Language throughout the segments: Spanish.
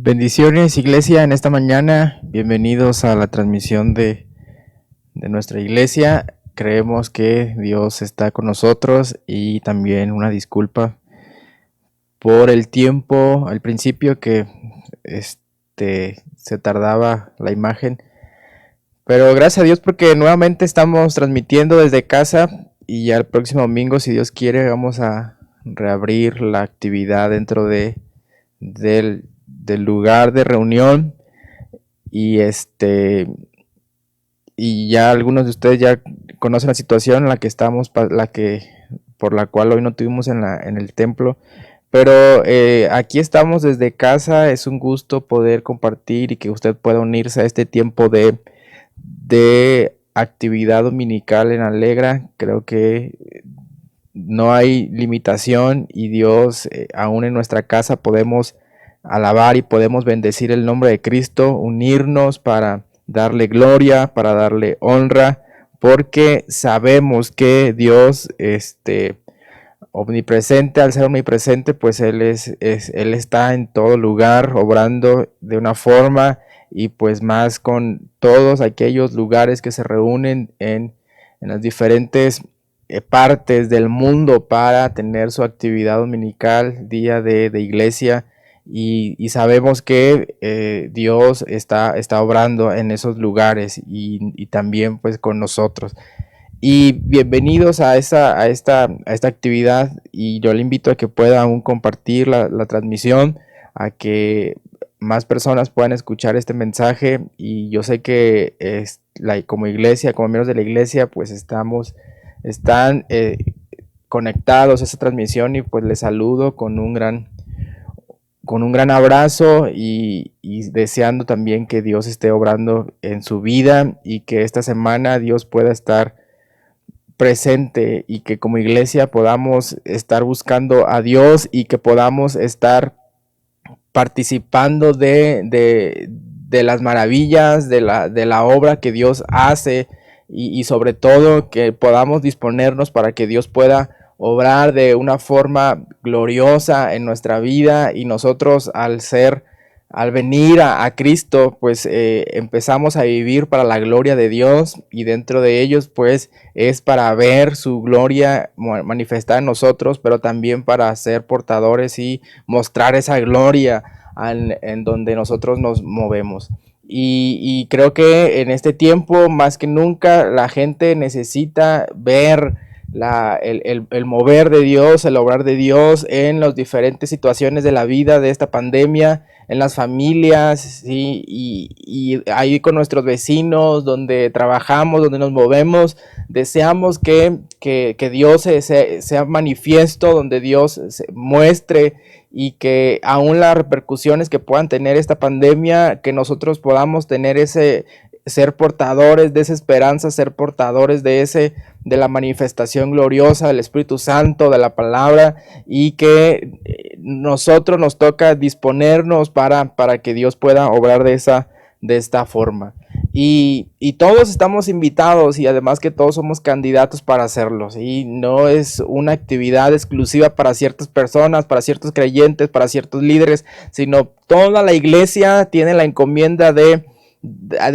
Bendiciones, iglesia, en esta mañana. Bienvenidos a la transmisión de nuestra iglesia. Creemos que Dios está con nosotros y también una disculpa por el tiempo al principio que se tardaba la imagen. Pero gracias a Dios porque nuevamente estamos transmitiendo desde casa y ya el próximo domingo, si Dios quiere, vamos a reabrir la actividad dentro del lugar de reunión y y ya algunos de ustedes ya conocen la situación en la que estamos, por la cual hoy no tuvimos en el templo, pero aquí estamos desde casa. Es un gusto poder compartir y que usted pueda unirse a este tiempo de actividad dominical en Alegra. Creo que no hay limitación y Dios, aún en nuestra casa podemos alabar y podemos bendecir el nombre de Cristo, unirnos para darle gloria, para darle honra, porque sabemos que Dios, omnipresente, al ser omnipresente, pues Él Él está en todo lugar, obrando de una forma, y pues más con todos aquellos lugares que se reúnen en las diferentes partes del mundo para tener su actividad dominical, día de iglesia. Y sabemos que Dios está obrando en esos lugares y también pues con nosotros. Y bienvenidos a esta actividad, y yo le invito a que pueda aún compartir la transmisión, a que más personas puedan escuchar este mensaje. Y yo sé que como iglesia, como miembros de la iglesia, pues están conectados a esta transmisión, y pues les saludo con un gran abrazo y deseando también que Dios esté obrando en su vida y que esta semana Dios pueda estar presente y que como iglesia podamos estar buscando a Dios y que podamos estar participando de las maravillas de la obra que Dios hace, y sobre todo que podamos disponernos para que Dios pueda obrar de una forma gloriosa en nuestra vida, y nosotros al venir a Cristo, pues empezamos a vivir para la gloria de Dios, y dentro de ellos pues es para ver su gloria manifestada en nosotros, pero también para ser portadores y mostrar esa gloria en donde nosotros nos movemos. Y creo que en este tiempo más que nunca la gente necesita ver el mover de Dios, el obrar de Dios en las diferentes situaciones de la vida de esta pandemia, en las familias, ¿sí? Y ahí con nuestros vecinos, donde trabajamos, donde nos movemos. Deseamos que Dios sea manifiesto, donde Dios se muestre, y que aún las repercusiones que puedan tener esta pandemia, que nosotros podamos tener ser portadores de esa esperanza, ser portadores de la manifestación gloriosa del Espíritu Santo, de la palabra, y que nosotros nos toca disponernos para que Dios pueda obrar de esta forma. Y todos estamos invitados, y además que todos somos candidatos para hacerlo, ¿sí? No es una actividad exclusiva para ciertas personas, para ciertos creyentes, para ciertos líderes, sino toda la iglesia tiene la encomienda de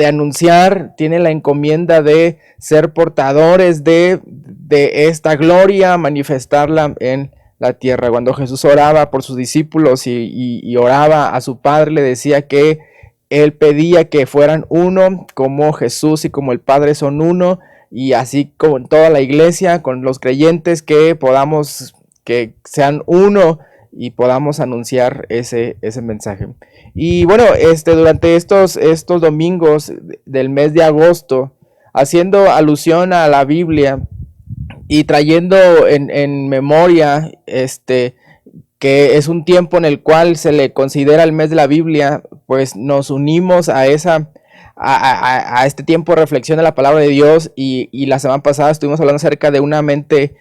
anunciar, tiene la encomienda de ser portadores de esta gloria, manifestarla en la tierra. Cuando Jesús oraba por sus discípulos y oraba a su Padre, le decía que Él pedía que fueran uno, como Jesús y como el Padre son uno, y así como en toda la iglesia, con los creyentes, que sean uno y podamos anunciar ese mensaje. Y bueno, durante estos domingos del mes de agosto, haciendo alusión a la Biblia y trayendo en memoria que es un tiempo en el cual se le considera el mes de la Biblia, pues nos unimos a este tiempo de reflexión de la palabra de Dios, y la semana pasada estuvimos hablando acerca de una mente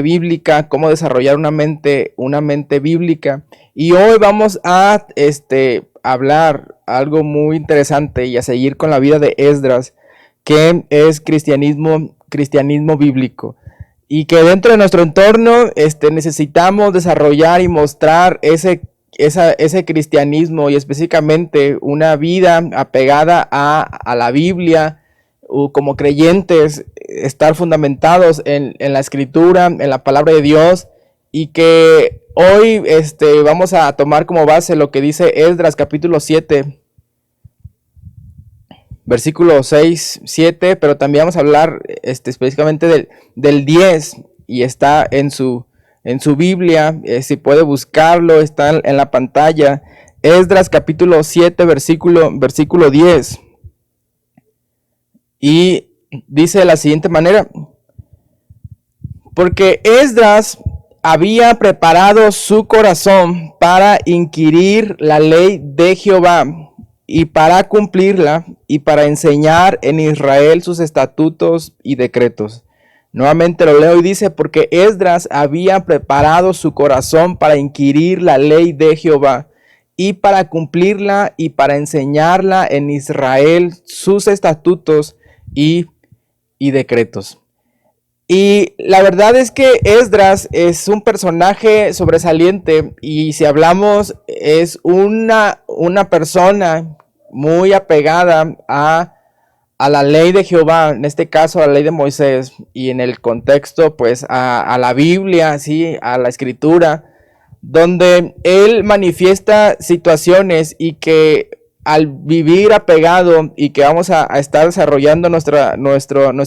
bíblica, cómo desarrollar una mente bíblica, y hoy vamos a hablar algo muy interesante y a seguir con la vida de Esdras, que es cristianismo bíblico. Y que dentro de nuestro entorno necesitamos desarrollar y mostrar ese cristianismo y específicamente una vida apegada a la Biblia, o como creyentes, estar fundamentados en la Escritura, en la palabra de Dios, y que hoy vamos a tomar como base lo que dice Esdras capítulo 7, versículo 6, 7, pero también vamos a hablar específicamente del 10, y está en su Biblia, si puede buscarlo, está en la pantalla. Esdras capítulo 7, versículo 10. Y dice de la siguiente manera: porque Esdras había preparado su corazón para inquirir la ley de Jehová y para cumplirla y para enseñar en Israel sus estatutos y decretos. Nuevamente lo leo y dice: porque Esdras había preparado su corazón para inquirir la ley de Jehová y para cumplirla y para enseñarla en Israel sus estatutos y decretos. Y la verdad es que Esdras es un personaje sobresaliente, y si hablamos, es una persona muy apegada a la ley de Jehová, en este caso a la ley de Moisés, y en el contexto pues a la Biblia, ¿sí? A la Escritura, donde él manifiesta situaciones y que al vivir apegado, y que vamos a estar desarrollando nuestra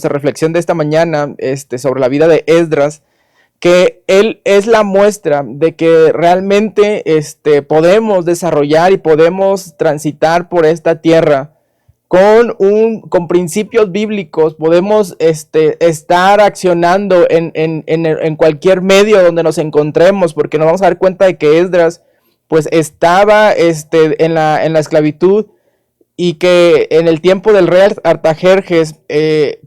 reflexión de esta mañana sobre la vida de Esdras, que él es la muestra de que realmente podemos desarrollar y podemos transitar por esta tierra con principios bíblicos. Podemos estar accionando en cualquier medio donde nos encontremos, porque nos vamos a dar cuenta de que Esdras pues estaba en la esclavitud, y que en el tiempo del rey Artajerjes,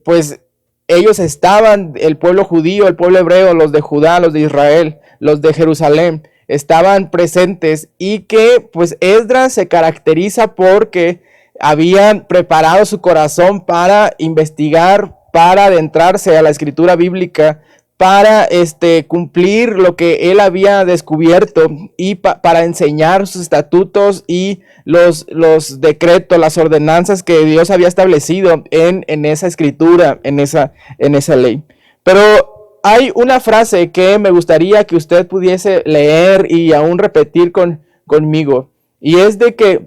pues ellos estaban, el pueblo judío, el pueblo hebreo, los de Judá, los de Israel, los de Jerusalén, estaban presentes, y que pues Esdras se caracteriza porque habían preparado su corazón para investigar, para adentrarse a la escritura bíblica, para cumplir lo que él había descubierto, y para enseñar sus estatutos y los decretos, las ordenanzas que Dios había establecido en esa escritura, en esa ley. Pero hay una frase que me gustaría que usted pudiese leer y aún repetir conmigo, y es de que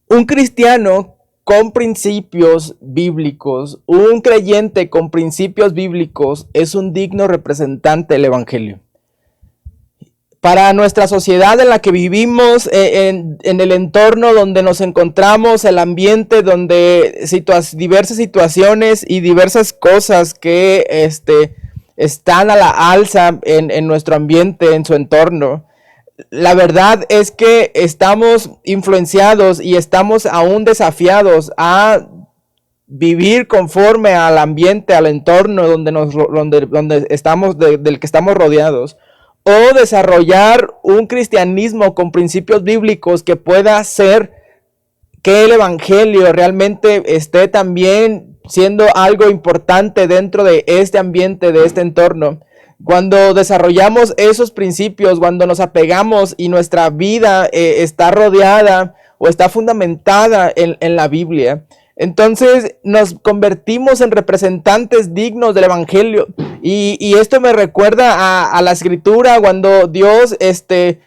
un cristiano con principios bíblicos, un creyente con principios bíblicos, es un digno representante del Evangelio. Para nuestra sociedad en la que vivimos, en el entorno donde nos encontramos, el ambiente donde diversas situaciones y diversas cosas que están a la alza en nuestro ambiente, en su entorno, la verdad es que estamos influenciados y estamos aún desafiados a vivir conforme al ambiente, al entorno donde estamos, del que estamos rodeados, o desarrollar un cristianismo con principios bíblicos que pueda hacer que el evangelio realmente esté también siendo algo importante dentro de este ambiente, de este entorno. Cuando desarrollamos esos principios, cuando nos apegamos y nuestra vida está rodeada o está fundamentada en la Biblia, entonces nos convertimos en representantes dignos del Evangelio. Y esto me recuerda a la Escritura, cuando Dios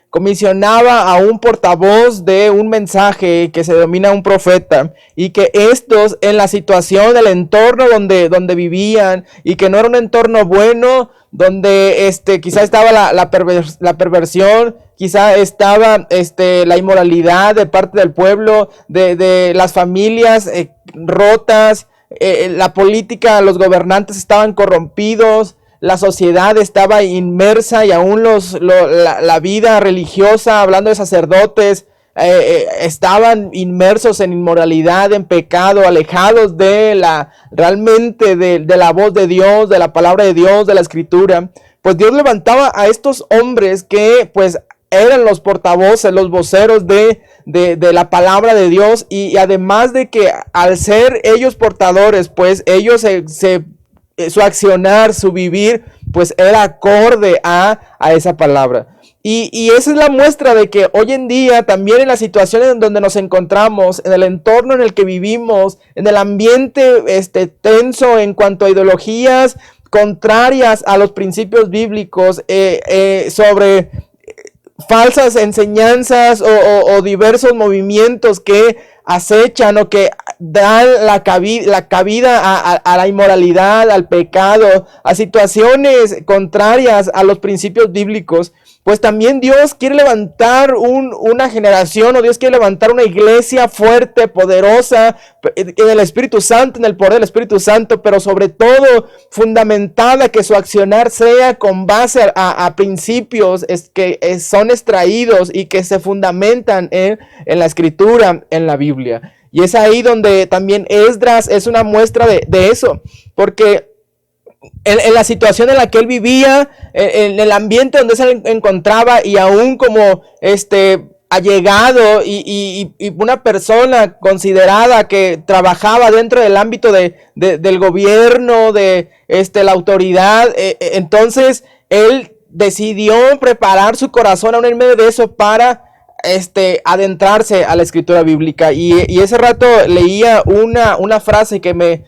comisionaba a un portavoz de un mensaje que se denomina un profeta, y que estos, en la situación del entorno donde vivían, y que no era un entorno bueno, donde quizá estaba la perversión, quizá estaba la inmoralidad de parte del pueblo, de las familias rotas, la política, los gobernantes estaban corrompidos, la sociedad estaba inmersa, y aún la vida religiosa, hablando de sacerdotes, estaban inmersos en inmoralidad, en pecado, alejados realmente de la voz de Dios, de la palabra de Dios, de la escritura. Pues Dios levantaba a estos hombres que pues eran los portavoces, los voceros de la palabra de Dios, y además de que al ser ellos portadores, pues ellos su accionar, su vivir, pues era acorde a esa palabra. Y esa es la muestra de que hoy en día, también en las situaciones en donde nos encontramos, en el entorno en el que vivimos, en el ambiente tenso en cuanto a ideologías contrarias a los principios bíblicos, sobre falsas enseñanzas o diversos movimientos que acechan o que dan la cabida a la inmoralidad, al pecado, a situaciones contrarias a los principios bíblicos, pues también Dios quiere levantar una generación, o Dios quiere levantar una iglesia fuerte, poderosa, en el Espíritu Santo, en el poder del Espíritu Santo, pero sobre todo fundamentada, que su accionar sea con base a principios que son extraídos y que se fundamentan en la Escritura, en la Biblia. Y es ahí donde también Esdras es una muestra de eso, porque en la situación en la que él vivía, en el ambiente donde se encontraba, y aún como allegado y una persona considerada que trabajaba dentro del ámbito del gobierno, de la autoridad, entonces él decidió preparar su corazón aún en medio de eso para adentrarse a la escritura bíblica. Y ese rato leía una frase que me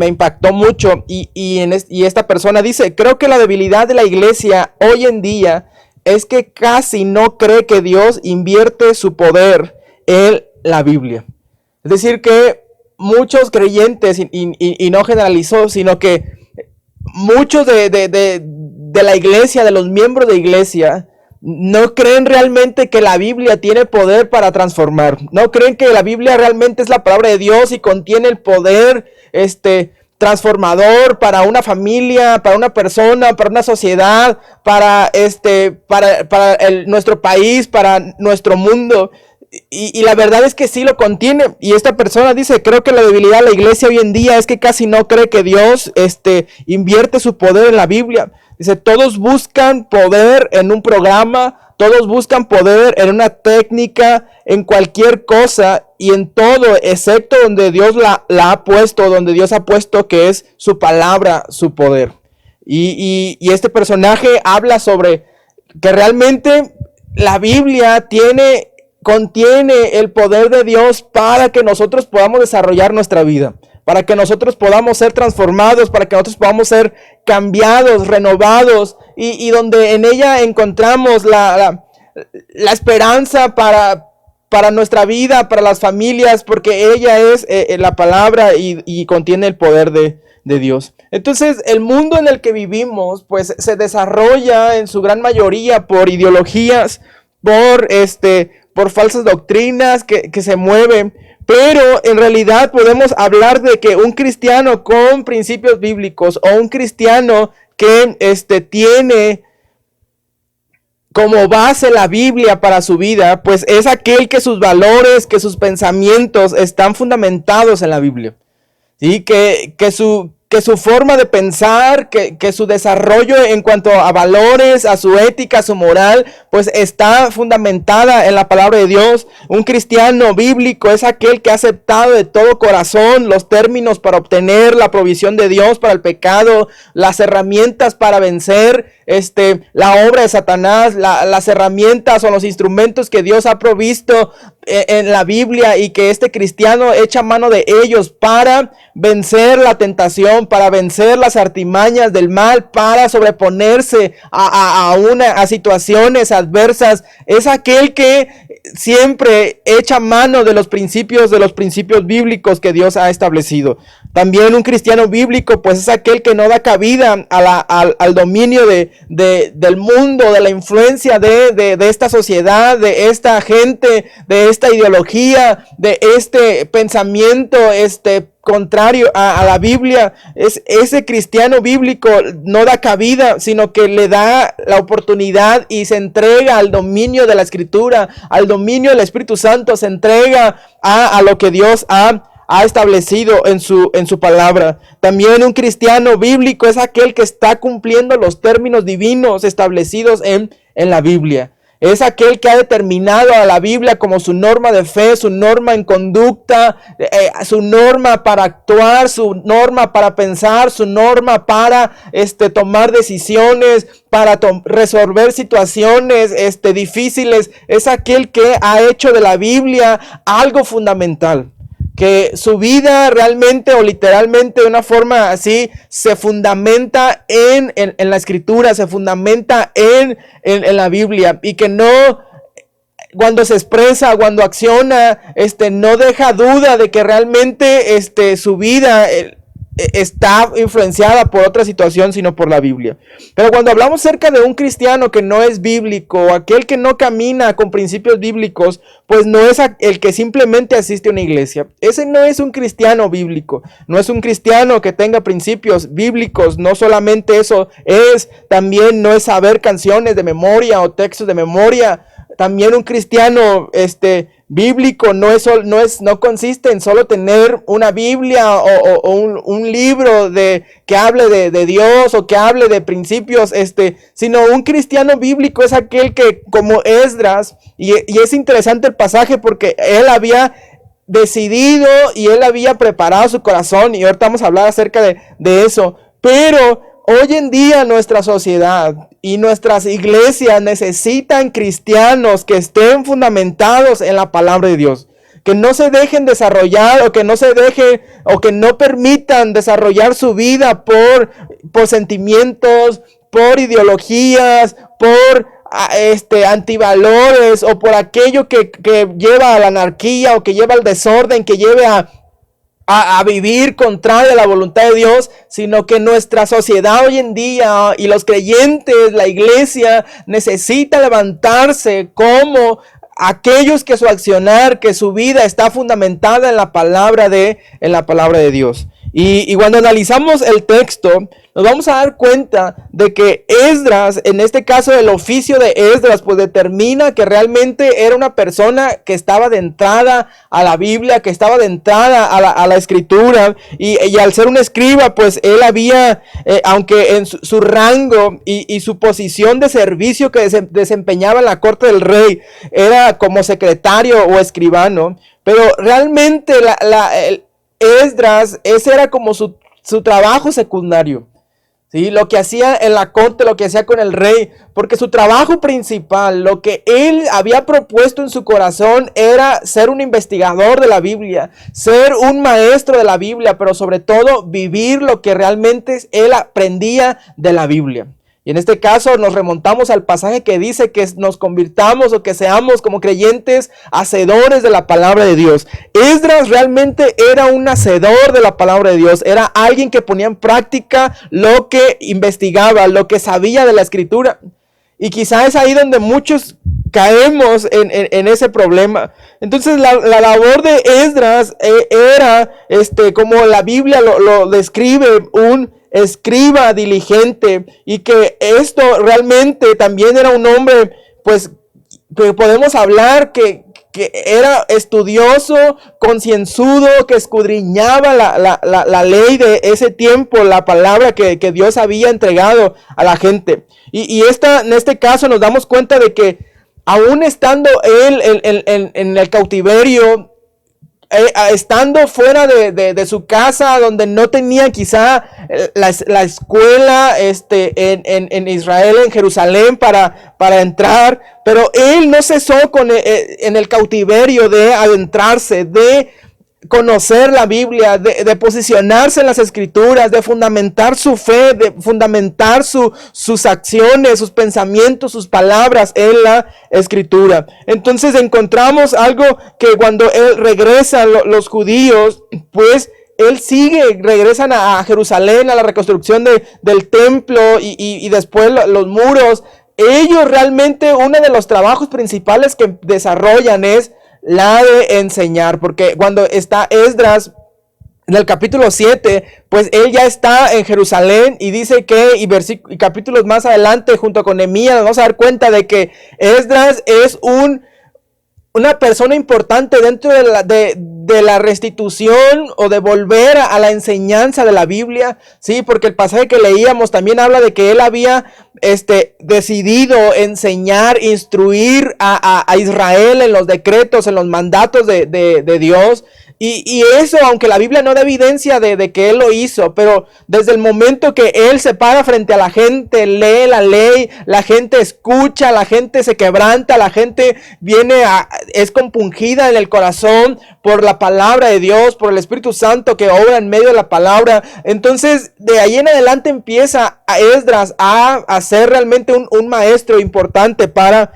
impactó mucho, y esta persona dice: creo que la debilidad de la iglesia hoy en día es que casi no cree que Dios invierte su poder en la Biblia. Es decir, que muchos creyentes, y no generalizó, sino que muchos de la iglesia, de los miembros de iglesia, no creen realmente que la Biblia tiene poder para transformar. No creen que la Biblia realmente es la palabra de Dios y contiene el poder transformador para una familia, para una persona, para una sociedad, para nuestro país, para nuestro mundo. Y la verdad es que sí lo contiene. Y esta persona dice: creo que la debilidad de la iglesia hoy en día es que casi no cree que Dios invierte su poder en la Biblia. Dice: todos buscan poder en un programa, todos buscan poder en una técnica, en cualquier cosa y en todo, excepto donde Dios la ha puesto, donde Dios ha puesto, que es su palabra, su poder. Y este personaje habla sobre que realmente la Biblia contiene el poder de Dios para que nosotros podamos desarrollar nuestra vida, para que nosotros podamos ser transformados, para que nosotros podamos ser cambiados, renovados, y donde en ella encontramos la esperanza para nuestra vida, para las familias, porque ella es la palabra y contiene el poder de Dios. Entonces, el mundo en el que vivimos, pues, se desarrolla en su gran mayoría por ideologías, por falsas doctrinas que se mueven. Pero en realidad podemos hablar de que un cristiano con principios bíblicos, o un cristiano que tiene como base la Biblia para su vida, pues es aquel que sus valores, que sus pensamientos están fundamentados en la Biblia. ¿Sí? Que su forma de pensar, que su desarrollo en cuanto a valores, a su ética, a su moral, pues está fundamentada en la palabra de Dios. Un cristiano bíblico es aquel que ha aceptado de todo corazón los términos para obtener la provisión de Dios para el pecado, las herramientas para vencer la obra de Satanás, las herramientas o los instrumentos que Dios ha provisto en la Biblia, y que este cristiano echa mano de ellos para vencer la tentación, para vencer las artimañas del mal, para sobreponerse a situaciones adversas. Es aquel que siempre echa mano de los principios bíblicos que Dios ha establecido. También un cristiano bíblico, pues, es aquel que no da cabida al dominio del mundo, de la influencia de esta sociedad, de esta gente, de esta ideología, de este pensamiento contrario a la Biblia. Ese cristiano bíblico no da cabida, sino que le da la oportunidad y se entrega al dominio de la Escritura, al dominio del Espíritu Santo, se entrega a lo que Dios ha establecido en su palabra. También un cristiano bíblico es aquel que está cumpliendo los términos divinos establecidos en la Biblia. es aquel que ha determinado a la Biblia como su norma de fe, su norma en conducta, su norma para actuar, su norma para pensar, su norma para tomar decisiones, para resolver situaciones difíciles. Es aquel que ha hecho de la Biblia algo fundamental, que su vida realmente o literalmente de una forma así se fundamenta en la Escritura, se fundamenta en la Biblia, y que no, cuando se expresa, cuando acciona, no deja duda de que realmente su vida está influenciada por otra situación, sino por la Biblia. Pero cuando hablamos acerca de un cristiano que no es bíblico, aquel que no camina con principios bíblicos, pues no es el que simplemente asiste a una iglesia. Ese no es un cristiano bíblico, no es un cristiano que tenga principios bíblicos. No solamente eso es, también no es saber canciones de memoria o textos de memoria. También un cristiano bíblico no consiste en solo tener una Biblia o un libro que hable de Dios o que hable de principios, sino un cristiano bíblico es aquel que, como Esdras, y es interesante el pasaje porque él había decidido y él había preparado su corazón, y ahorita vamos a hablar acerca de eso, pero hoy en día nuestra sociedad y nuestras iglesias necesitan cristianos que estén fundamentados en la palabra de Dios, que no se dejen desarrollar o que no permitan desarrollar su vida por sentimientos, por ideologías, por antivalores o por aquello que lleva a la anarquía o que lleva al desorden, que lleve a vivir contrario a la voluntad de Dios, sino que nuestra sociedad hoy en día y los creyentes, la iglesia, necesita levantarse como aquellos que su accionar, que su vida está fundamentada en la palabra de Dios. Y cuando analizamos el texto, nos vamos a dar cuenta de que Esdras, en este caso el oficio de Esdras, pues determina que realmente era una persona que estaba de entrada a la Biblia, que estaba de entrada a la Escritura, y al ser un escriba, pues él había, aunque en su rango y su posición de servicio que desempeñaba en la corte del rey, era como secretario o escribano, pero realmente Esdras, ese era como su trabajo secundario. ¿Sí? Lo que hacía en la corte, lo que hacía con el rey, porque su trabajo principal, lo que él había propuesto en su corazón, era ser un investigador de la Biblia, ser un maestro de la Biblia, pero sobre todo vivir lo que realmente él aprendía de la Biblia. Y en este caso nos remontamos al pasaje que dice que nos convirtamos o que seamos como creyentes hacedores de la palabra de Dios. Esdras realmente era un hacedor de la palabra de Dios. Era alguien que ponía en práctica lo que investigaba, lo que sabía de la Escritura. Y quizá es ahí donde muchos caemos en ese problema. Entonces la labor de Esdras era, como la Biblia lo describe, un escriba diligente, y que esto realmente también era un hombre, pues, que podemos hablar que era estudioso, concienzudo, que escudriñaba la ley de ese tiempo, la palabra que Dios había entregado a la gente. Y en este caso nos damos cuenta de que aún estando él en el cautiverio, estando fuera de su casa, donde no tenía quizá la escuela en Israel, en Jerusalén, para entrar, pero él no cesó en el cautiverio de adentrarse, de conocer la Biblia, de posicionarse en las Escrituras, de fundamentar su fe, de fundamentar sus acciones, sus pensamientos, sus palabras en la Escritura. Entonces encontramos algo que cuando él regresa, los judíos, pues regresan a Jerusalén, a la reconstrucción del templo y después los muros. Ellos realmente, uno de los trabajos principales que desarrollan es la de enseñar, porque cuando está Esdras en el capítulo 7, pues él ya está en Jerusalén, y dice que, y capítulos más adelante, junto con Nehemías, nos vamos a dar cuenta de que Esdras es un una persona importante dentro de la restitución o de volver a la enseñanza de la Biblia, sí, porque el pasaje que leíamos también habla de que él había decidido enseñar, instruir a Israel en los decretos, en los mandatos de Dios. Y eso, aunque la Biblia no da evidencia de que él lo hizo, pero desde el momento que él se para frente a la gente, lee la ley, la gente escucha, la gente se quebranta, la gente es compungida en el corazón por la palabra de Dios, por el Espíritu Santo que obra en medio de la palabra. Entonces, de ahí en adelante empieza a Esdras a ser realmente un maestro importante para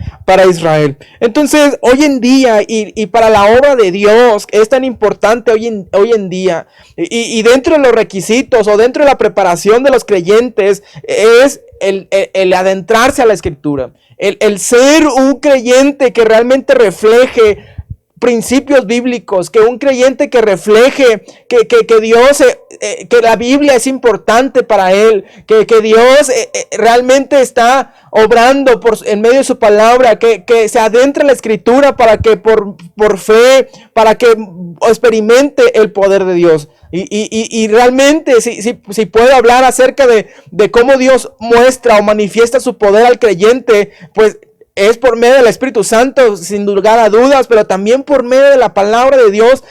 Israel. Entonces, hoy en día, y para la obra de Dios, es tan importante hoy en día, y dentro de los requisitos o dentro de la preparación de los creyentes, es el adentrarse a la Escritura, el ser un creyente que realmente refleje principios bíblicos, que un creyente que refleje que Dios, que la Biblia es importante para él, que Dios realmente está obrando en medio de su palabra, que se adentre en la Escritura para que por fe, para que experimente el poder de Dios. Y realmente si puedo hablar acerca de cómo Dios muestra o manifiesta su poder al creyente, pues es por medio del Espíritu Santo, sin lugar a dudas, pero también por medio de la palabra de Dios.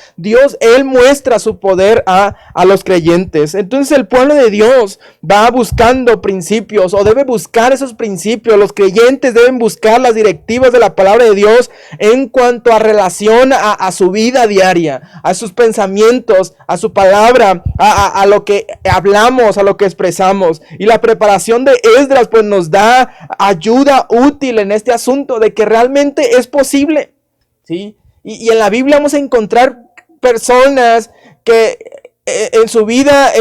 Él muestra su poder a los creyentes. Entonces el pueblo de Dios va buscando principios, o debe buscar esos principios. Los creyentes deben buscar las directivas de la palabra de Dios en cuanto a relación a su vida diaria, a sus pensamientos, a su palabra, a lo que hablamos, a lo que expresamos. Y la preparación de Esdras pues nos da ayuda útil en este asunto de que realmente es posible, ¿sí? Y en la Biblia vamos a encontrar personas que en su vida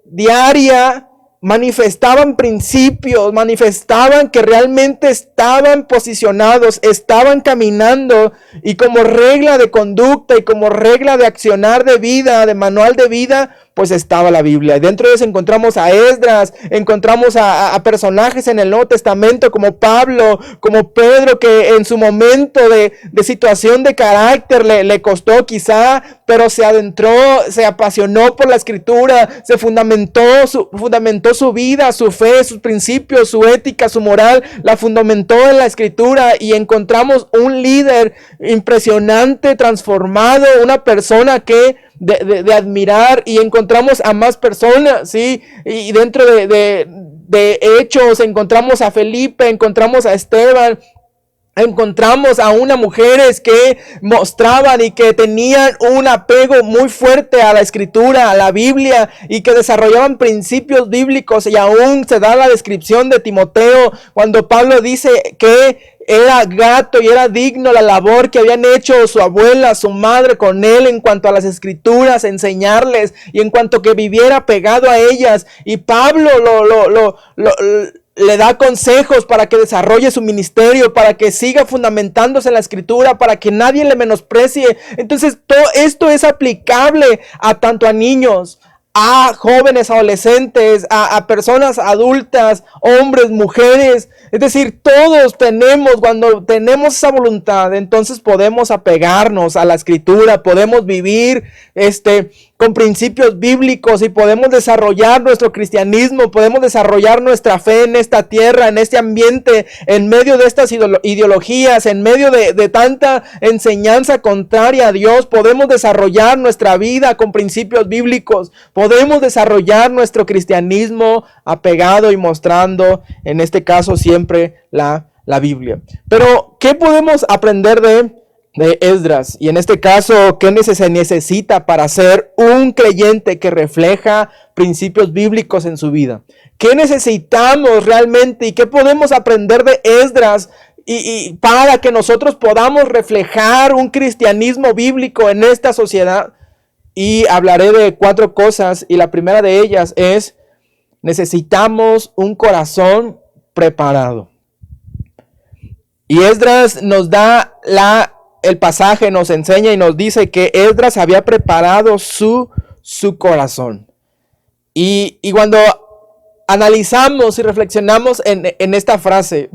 diaria manifestaban principios, manifestaban que realmente estaban posicionados, estaban caminando, y como regla de conducta y como regla de accionar de vida, de manual de vida, pues estaba la Biblia. Y dentro de eso encontramos a Esdras, encontramos a personajes en el Nuevo Testamento como Pablo, como Pedro, que en su momento de situación de carácter le costó quizá, pero se adentró, se apasionó por la Escritura, se fundamentó su vida, su fe, sus principios, su ética, su moral, la fundamentó en la Escritura, y encontramos un líder impresionante, transformado, una persona que de admirar, y encontramos a más personas, ¿sí? Y dentro de Hechos encontramos a Felipe, encontramos a Esteban, encontramos a unas mujeres que mostraban y que tenían un apego muy fuerte a la Escritura, a la Biblia, y que desarrollaban principios bíblicos. Y aún se da la descripción de Timoteo cuando Pablo dice que era grato y era digno la labor que habían hecho su abuela, su madre con él en cuanto a las Escrituras, enseñarles, y en cuanto que viviera pegado a ellas. Y Pablo le da consejos para que desarrolle su ministerio, para que siga fundamentándose en la Escritura, para que nadie le menosprecie. Entonces todo esto es aplicable a tanto a niños, a jóvenes, adolescentes, a personas adultas, hombres, mujeres. Es decir, todos tenemos, cuando tenemos esa voluntad, entonces podemos apegarnos a la Escritura, podemos vivir con principios bíblicos, y podemos desarrollar nuestro cristianismo, podemos desarrollar nuestra fe en esta tierra, en este ambiente, en medio de estas ideologías, en medio de tanta enseñanza contraria a Dios. Podemos desarrollar nuestra vida con principios bíblicos, podemos desarrollar nuestro cristianismo apegado y mostrando, en este caso, siempre la Biblia. Pero, ¿qué podemos aprender de Esdras? Y en este caso, ¿qué se necesita para ser un creyente que refleja principios bíblicos en su vida? ¿Qué necesitamos realmente y qué podemos aprender de Esdras y para que nosotros podamos reflejar un cristianismo bíblico en esta sociedad? Y hablaré de 4 cosas, y la primera de ellas es: necesitamos un corazón preparado. Y Esdras nos da el pasaje, nos enseña y nos dice que Esdras había preparado su corazón. Y cuando analizamos y reflexionamos en esta frase,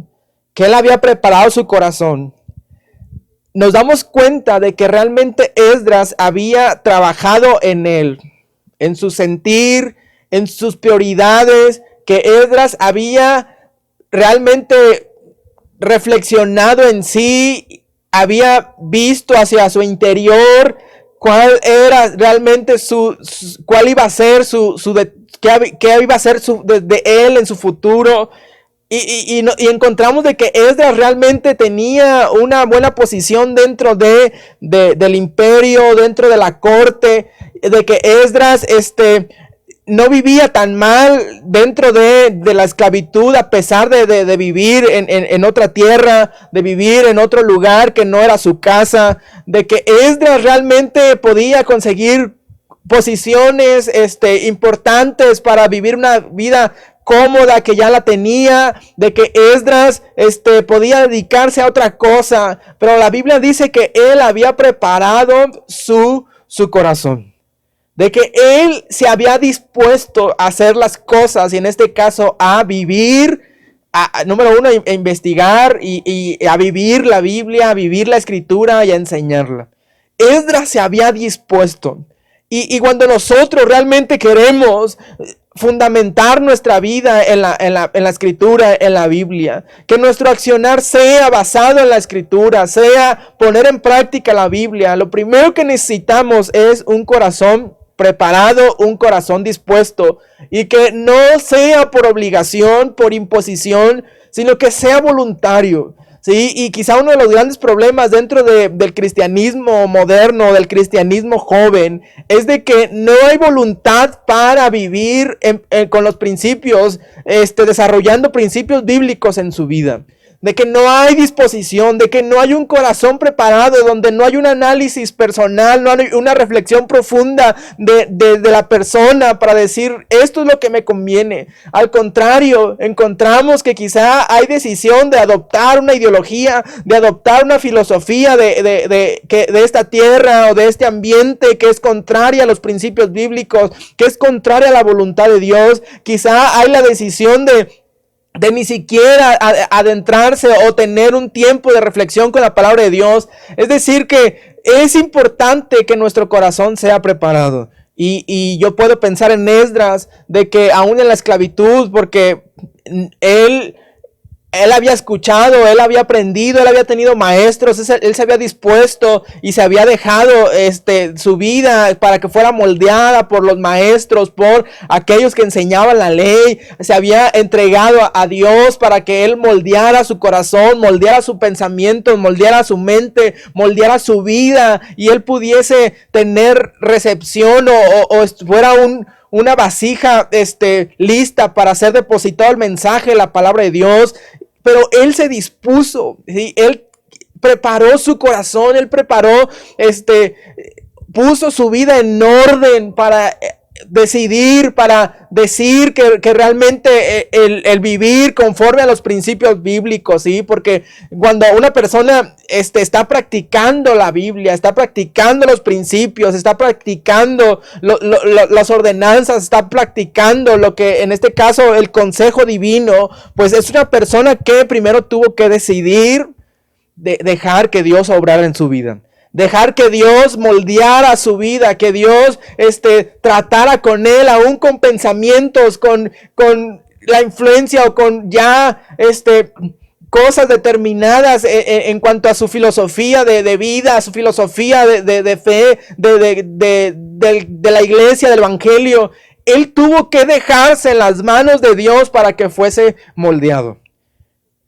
que él había preparado su corazón, nos damos cuenta de que realmente Esdras había trabajado en él, en su sentir, en sus prioridades, que Esdras había realmente reflexionado en sí, había visto hacia su interior cuál era realmente cuál iba a ser qué iba a ser de él en su futuro. Y encontramos de que Esdras realmente tenía una buena posición dentro del imperio, dentro de la corte, de que Esdras no vivía tan mal dentro de la esclavitud, a pesar de vivir en otra tierra, de vivir en otro lugar que no era su casa, de que Esdras realmente podía conseguir posiciones importantes para vivir una vida cómoda que ya la tenía, de que Esdras podía dedicarse a otra cosa, pero la Biblia dice que él había preparado su corazón, de que él se había dispuesto a hacer las cosas, y en este caso a vivir, número uno, a investigar y a vivir la Biblia, a vivir la Escritura y a enseñarla. Esdras se había dispuesto. Y cuando nosotros realmente queremos fundamentar nuestra vida en la Escritura, en la Biblia, que nuestro accionar sea basado en la Escritura, sea poner en práctica la Biblia, lo primero que necesitamos es un corazón preparado, un corazón dispuesto, y que no sea por obligación, por imposición, sino que sea voluntario. Sí, y quizá uno de los grandes problemas dentro del cristianismo moderno, del cristianismo joven, es de que no hay voluntad para vivir con los principios, desarrollando principios bíblicos en su vida. De que no hay disposición, de que no hay un corazón preparado, donde no hay un análisis personal, no hay una reflexión profunda de la persona para decir, esto es lo que me conviene. Al contrario, encontramos que quizá hay decisión de adoptar una ideología, de adoptar una filosofía de esta tierra o de este ambiente que es contraria a los principios bíblicos, que es contraria a la voluntad de Dios. Quizá hay la decisión de ni siquiera adentrarse o tener un tiempo de reflexión con la palabra de Dios. Es decir, que es importante que nuestro corazón sea preparado. Y yo puedo pensar en Esdras, de que aún en la esclavitud, porque él había escuchado, él había aprendido, él había tenido maestros, él se había dispuesto y se había dejado su vida para que fuera moldeada por los maestros, por aquellos que enseñaban la ley. Se había entregado a Dios para que él moldeara su corazón, moldeara su pensamiento, moldeara su mente, moldeara su vida, y él pudiese tener recepción o fuera una vasija lista para ser depositado el mensaje, la palabra de Dios. Pero él se dispuso, ¿sí? Él preparó su corazón, él preparó, puso su vida en orden para decidir, para decir que realmente el vivir conforme a los principios bíblicos, ¿sí? Porque cuando una persona está practicando la Biblia, está practicando los principios, está practicando las ordenanzas, está practicando lo que en este caso el consejo divino, pues es una persona que primero tuvo que decidir dejar que Dios obrara en su vida. Dejar que Dios moldeara su vida, que Dios tratara con él, aún con pensamientos, con la influencia o con ya cosas determinadas en cuanto a su filosofía de vida, su filosofía de fe, de la iglesia, del evangelio. Él tuvo que dejarse en las manos de Dios para que fuese moldeado.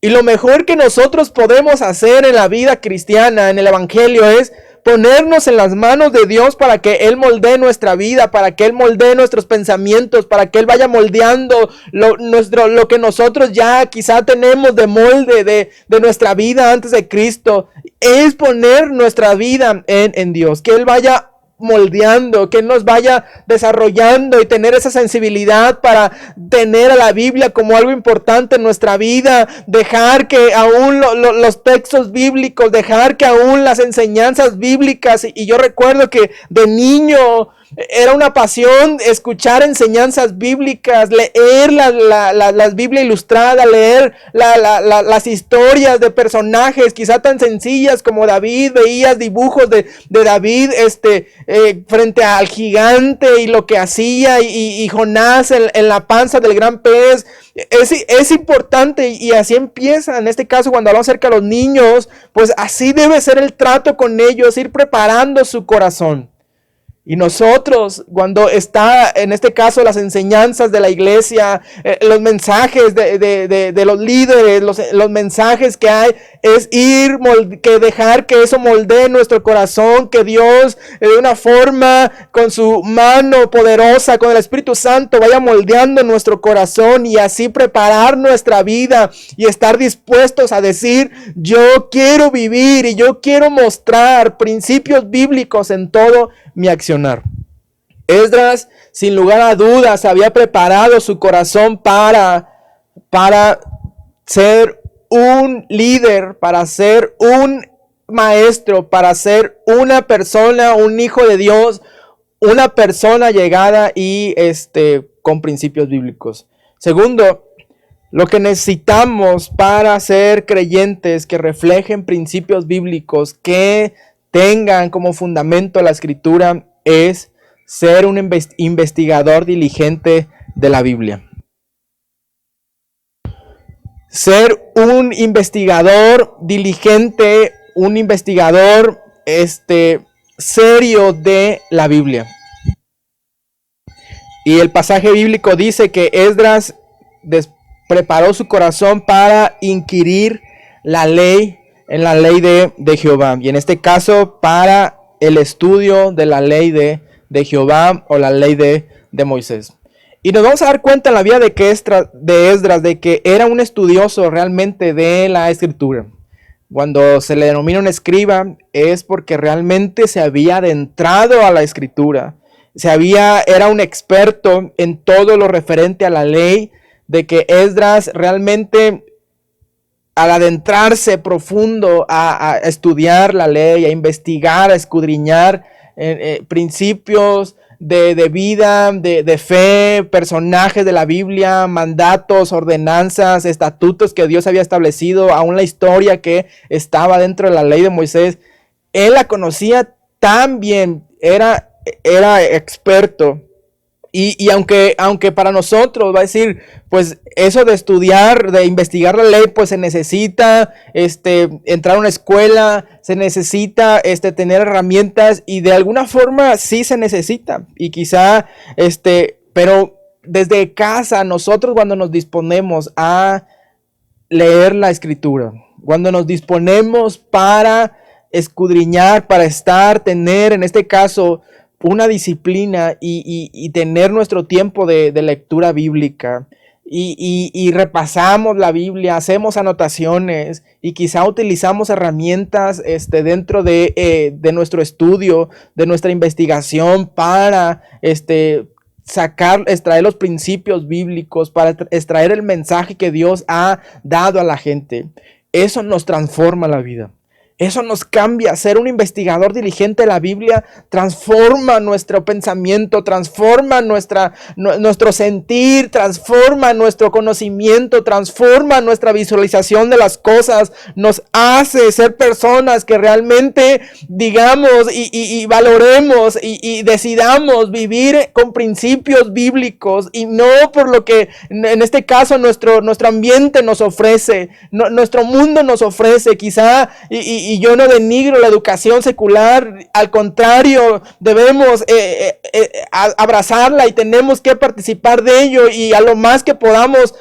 Y lo mejor que nosotros podemos hacer en la vida cristiana, en el evangelio, es ponernos en las manos de Dios para que Él moldee nuestra vida, para que Él moldee nuestros pensamientos, para que Él vaya moldeando lo que nosotros ya quizá tenemos de molde de nuestra vida antes de Cristo. Es poner nuestra vida en Dios, que Él vaya moldeando, que Él nos vaya desarrollando y tener esa sensibilidad para tener a la Biblia como algo importante en nuestra vida, dejar que aún los textos bíblicos, dejar que aún las enseñanzas bíblicas, y yo recuerdo que de niño Era una pasión escuchar enseñanzas bíblicas, leer las Biblia ilustrada, leer las historias de personajes quizá tan sencillas como David. Veías dibujos de David frente al gigante y lo que hacía, y Jonás en la panza del gran pez. Es importante, y así empieza en este caso cuando hablamos acerca de los niños, pues así debe ser el trato con ellos, ir preparando su corazón. Y nosotros, cuando está en este caso las enseñanzas de la iglesia, los mensajes de los líderes, los mensajes que hay, es dejar que eso moldee nuestro corazón, que Dios de una forma con su mano poderosa, con el Espíritu Santo, vaya moldeando nuestro corazón, y así preparar nuestra vida y estar dispuestos a decir: yo quiero vivir y yo quiero mostrar principios bíblicos en todo mi accionar. Esdras, sin lugar a dudas, había preparado su corazón para ser un líder, para ser un maestro, para ser una persona, un hijo de Dios, una persona llegada y con principios bíblicos. Segundo, lo que necesitamos para ser creyentes que reflejen principios bíblicos, que tengan como fundamento la escritura, es ser un investigador diligente de la Biblia. Ser un investigador diligente, un investigador serio de la Biblia. Y el pasaje bíblico dice que Esdras preparó su corazón para inquirir en la ley de Jehová, y en este caso para el estudio de la ley de Jehová, o la ley de Moisés. Y nos vamos a dar cuenta en la vida de Esdras de que era un estudioso realmente de la escritura. Cuando se le denomina un escriba, es porque realmente se había adentrado a la escritura, era un experto en todo lo referente a la ley, de que Esdras realmente, al adentrarse profundo a estudiar la ley, a investigar, a escudriñar principios de vida, de fe, personajes de la Biblia, mandatos, ordenanzas, estatutos que Dios había establecido, aún la historia que estaba dentro de la ley de Moisés, él la conocía tan bien, era experto. Y aunque para nosotros va a decir, pues eso de estudiar, de investigar la ley, pues se necesita entrar a una escuela, se necesita tener herramientas, y de alguna forma sí se necesita. Y quizá, pero desde casa, nosotros cuando nos disponemos a leer la escritura, cuando nos disponemos para escudriñar, para tener en este caso una disciplina y tener nuestro tiempo de lectura bíblica, y repasamos la Biblia, hacemos anotaciones, y quizá utilizamos herramientas dentro de nuestro estudio, de nuestra investigación, para extraer los principios bíblicos, para extraer el mensaje que Dios ha dado a la gente. Eso nos transforma la vida. Eso nos cambia. Ser un investigador diligente de la Biblia transforma nuestro pensamiento, transforma nuestro sentir, transforma nuestro conocimiento, transforma nuestra visualización de las cosas. Nos hace ser personas que realmente digamos y valoremos y decidamos vivir con principios bíblicos, y no por lo que en este caso nuestro ambiente nos ofrece, nuestro mundo nos ofrece. Quizá y yo no denigro la educación secular, al contrario, debemos abrazarla, y tenemos que participar de ello, y a lo más que podamos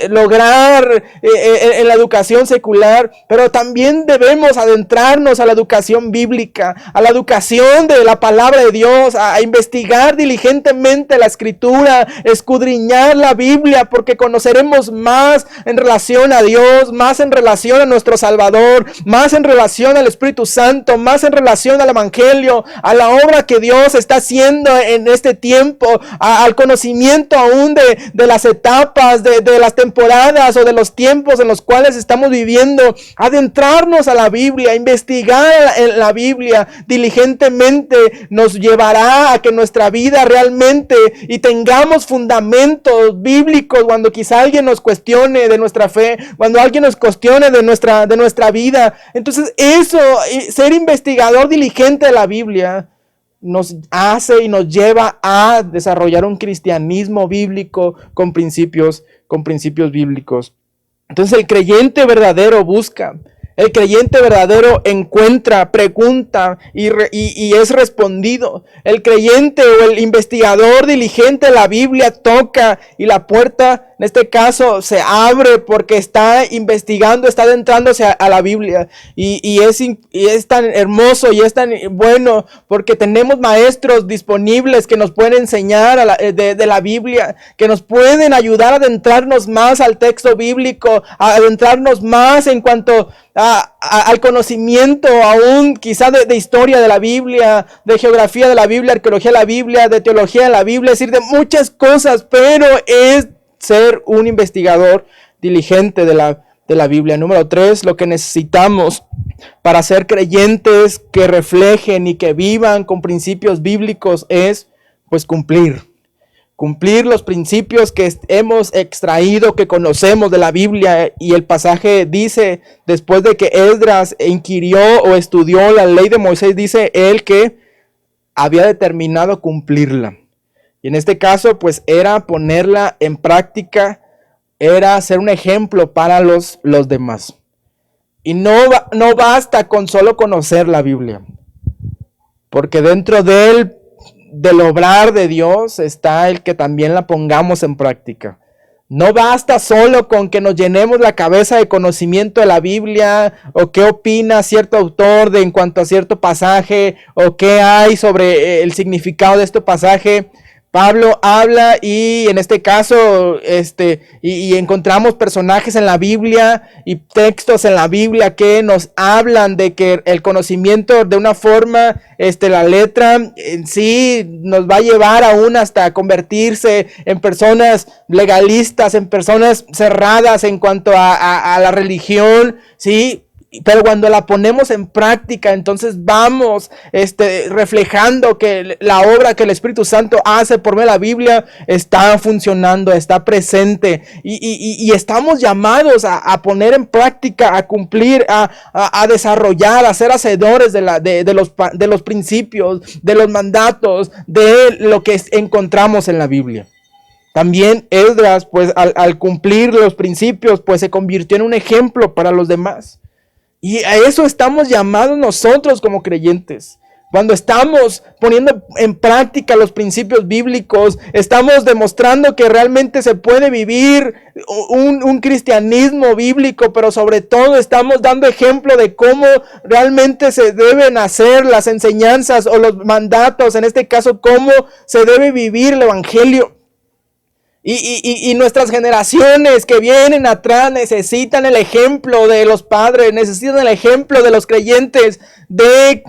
lograr en la educación secular, pero también debemos adentrarnos a la educación bíblica, a la educación de la palabra de Dios, a investigar diligentemente la escritura, escudriñar la Biblia, porque conoceremos más en relación a Dios, más en relación a nuestro Salvador, más en relación al Espíritu Santo, más en relación al Evangelio, a la obra que Dios está haciendo en en este tiempo, al conocimiento aún de las etapas, de las temporadas o de los tiempos en los cuales estamos viviendo, adentrarnos a la Biblia, investigar en la Biblia diligentemente nos llevará a que nuestra vida realmente y tengamos fundamentos bíblicos cuando quizá alguien nos cuestione de nuestra fe, cuando alguien nos cuestione de nuestra vida. Entonces eso, ser investigador diligente de la Biblia, nos hace y nos lleva a desarrollar un cristianismo bíblico con principios bíblicos. Entonces el creyente verdadero busca, el creyente verdadero encuentra, pregunta y es respondido. El creyente o el investigador diligente de la Biblia toca y la puerta, en este caso, se abre porque está investigando, está adentrándose a la Biblia. Y es tan hermoso y es tan bueno porque tenemos maestros disponibles que nos pueden enseñar de la Biblia, que nos pueden ayudar a adentrarnos más al texto bíblico, a adentrarnos más en cuanto al conocimiento aún quizá de historia de la Biblia, de geografía de la Biblia, arqueología de la Biblia, de teología de la Biblia, es decir, de muchas cosas, pero es ser un investigador diligente de la Biblia. Número 3, lo que necesitamos para ser creyentes que reflejen y que vivan con principios bíblicos es pues cumplir los principios que hemos extraído, que conocemos de la Biblia. Y el pasaje dice, después de que Esdras inquirió o estudió la ley de Moisés, dice él que había determinado cumplirla. Y en este caso, pues era ponerla en práctica, era ser un ejemplo para los demás. Y no basta con solo conocer la Biblia, porque dentro del obrar de Dios está el que también la pongamos en práctica. No basta solo con que nos llenemos la cabeza de conocimiento de la Biblia, o qué opina cierto autor en cuanto a cierto pasaje, o qué hay sobre el significado de este pasaje. Pablo habla y en este caso y encontramos personajes en la Biblia y textos en la Biblia que nos hablan de que el conocimiento de una forma, la letra en sí nos va a llevar aún hasta convertirse en personas legalistas, en personas cerradas en cuanto a la religión, ¿sí? Pero cuando la ponemos en práctica, entonces vamos reflejando que la obra que el Espíritu Santo hace por medio de la Biblia está funcionando, está presente. Y estamos llamados a poner en práctica, a cumplir, a desarrollar, a ser hacedores de los principios, de los mandatos, de lo que encontramos en la Biblia. También Esdras, pues al cumplir los principios, pues se convirtió en un ejemplo para los demás. Y a eso estamos llamados nosotros como creyentes. Cuando estamos poniendo en práctica los principios bíblicos, estamos demostrando que realmente se puede vivir un cristianismo bíblico, pero sobre todo estamos dando ejemplo de cómo realmente se deben hacer las enseñanzas o los mandatos, en este caso, cómo se debe vivir el evangelio. Y nuestras generaciones que vienen atrás necesitan el ejemplo de los padres, necesitan el ejemplo de los creyentes de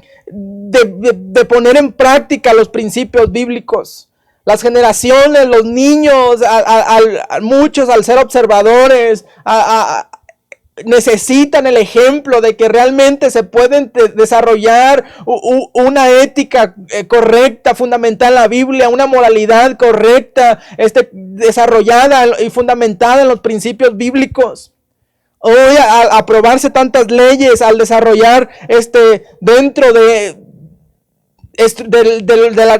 poner en práctica los principios bíblicos. Las generaciones, los niños, muchos al ser observadores, necesitan el ejemplo de que realmente se pueden desarrollar una ética correcta, fundamental en la Biblia, una moralidad correcta, desarrollada y fundamentada en los principios bíblicos. Hoy, al aprobarse tantas leyes, al desarrollar dentro de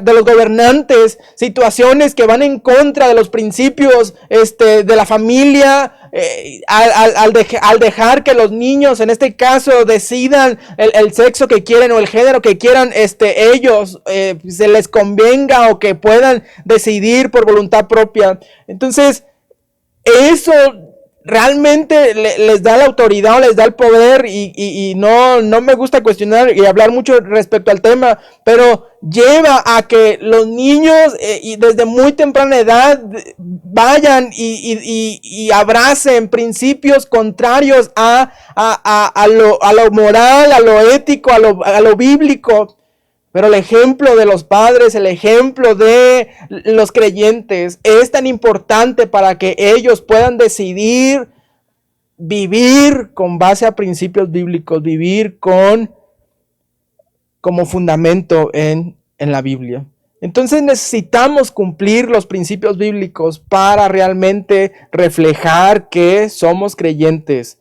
los gobernantes situaciones que van en contra de los principios de la familia, al dejar que los niños en este caso decidan el sexo que quieren o el género que quieran ellos, se les convenga o que puedan decidir por voluntad propia. Entonces eso realmente les da la autoridad o les da el poder y no me gusta cuestionar y hablar mucho respecto al tema, pero lleva a que los niños y desde muy temprana edad vayan y abracen principios contrarios a lo moral, a lo ético, a lo bíblico. Pero el ejemplo de los padres, el ejemplo de los creyentes es tan importante para que ellos puedan decidir vivir con base a principios bíblicos, vivir como fundamento en la Biblia. Entonces necesitamos cumplir los principios bíblicos para realmente reflejar que somos creyentes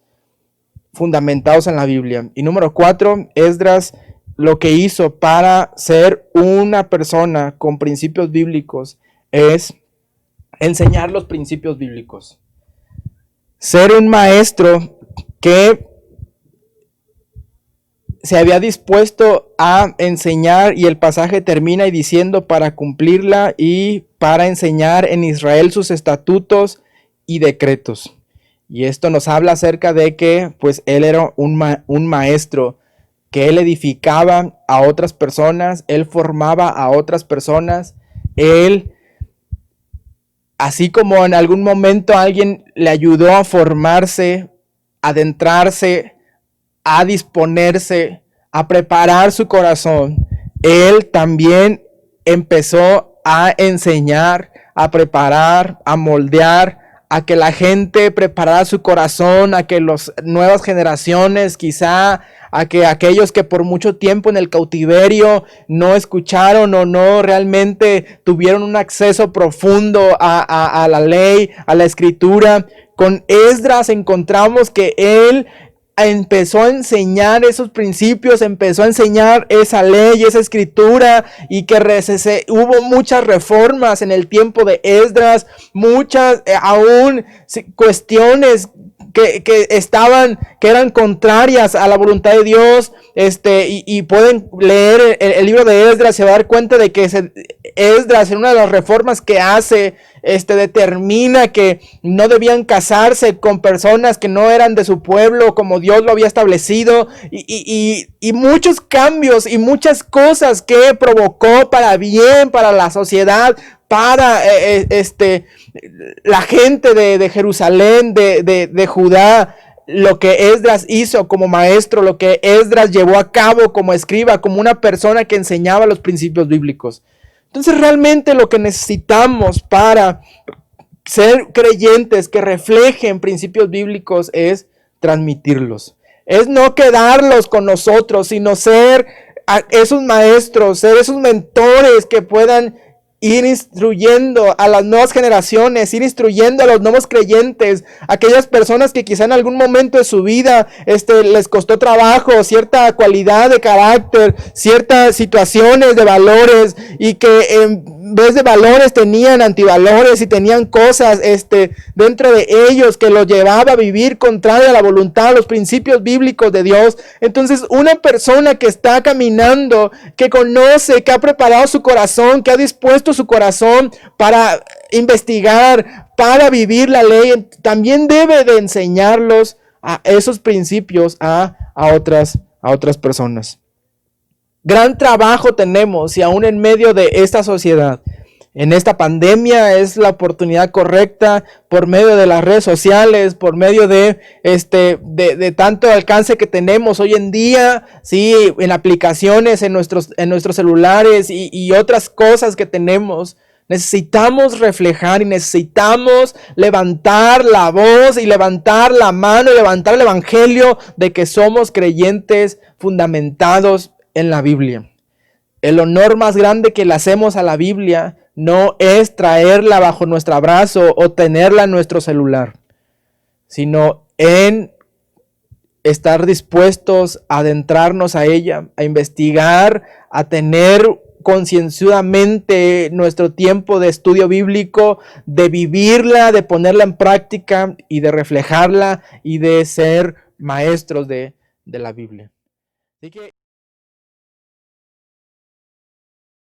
fundamentados en la Biblia. Y número 4, Esdras lo que hizo para ser una persona con principios bíblicos es enseñar los principios bíblicos. Ser un maestro que se había dispuesto a enseñar, y el pasaje termina y diciendo para cumplirla y para enseñar en Israel sus estatutos y decretos. Y esto nos habla acerca de que pues él era un maestro, que él edificaba a otras personas, él formaba a otras personas, él, así como en algún momento alguien le ayudó a formarse, a adentrarse, a disponerse, a preparar su corazón, él también empezó a enseñar, a preparar, a moldear, a que la gente preparara su corazón, a que las nuevas generaciones, quizá a que aquellos que por mucho tiempo en el cautiverio no escucharon o no realmente tuvieron un acceso profundo a la ley, a la escritura. Con Esdras encontramos que él empezó a enseñar esos principios, empezó a enseñar esa ley, esa escritura, y que hubo muchas reformas en el tiempo de Esdras, muchas aún cuestiones que eran contrarias a la voluntad de Dios, y pueden leer el libro de Esdras, se va a dar cuenta de que Esdras, en una de las reformas que hace, determina que no debían casarse con personas que no eran de su pueblo, como Dios lo había establecido, y muchos cambios y muchas cosas que provocó para bien, para la sociedad, para la gente de Jerusalén, de Judá. Lo que Esdras hizo como maestro, lo que Esdras llevó a cabo como escriba, como una persona que enseñaba los principios bíblicos. Entonces realmente lo que necesitamos para ser creyentes que reflejen principios bíblicos es transmitirlos. Es no quedarlos con nosotros, sino ser esos maestros, ser esos mentores que puedan ir instruyendo a las nuevas generaciones, ir instruyendo a los nuevos creyentes, aquellas personas que quizá en algún momento de su vida les costó trabajo, cierta cualidad de carácter, ciertas situaciones de valores, y que en vez de valores tenían antivalores y tenían cosas dentro de ellos que los llevaba a vivir contrario a la voluntad, a los principios bíblicos de Dios. Entonces una persona que está caminando, que conoce, que ha preparado su corazón, que ha dispuesto su corazón para investigar, para vivir la ley, también debe de enseñarlos a esos principios a otras personas. Gran trabajo tenemos, y aún en medio de esta sociedad, en esta pandemia, es la oportunidad correcta, por medio de las redes sociales, por medio de tanto alcance que tenemos hoy en día, sí, en aplicaciones, en nuestros celulares y otras cosas que tenemos. Necesitamos reflejar y necesitamos levantar la voz y levantar la mano y levantar el evangelio de que somos creyentes fundamentados en la Biblia. El honor más grande que le hacemos a la Biblia no es traerla bajo nuestro brazo o tenerla en nuestro celular, sino en estar dispuestos a adentrarnos a ella, a investigar, a tener concienzudamente nuestro tiempo de estudio bíblico, de vivirla, de ponerla en práctica y de reflejarla y de ser maestros de la Biblia. Así que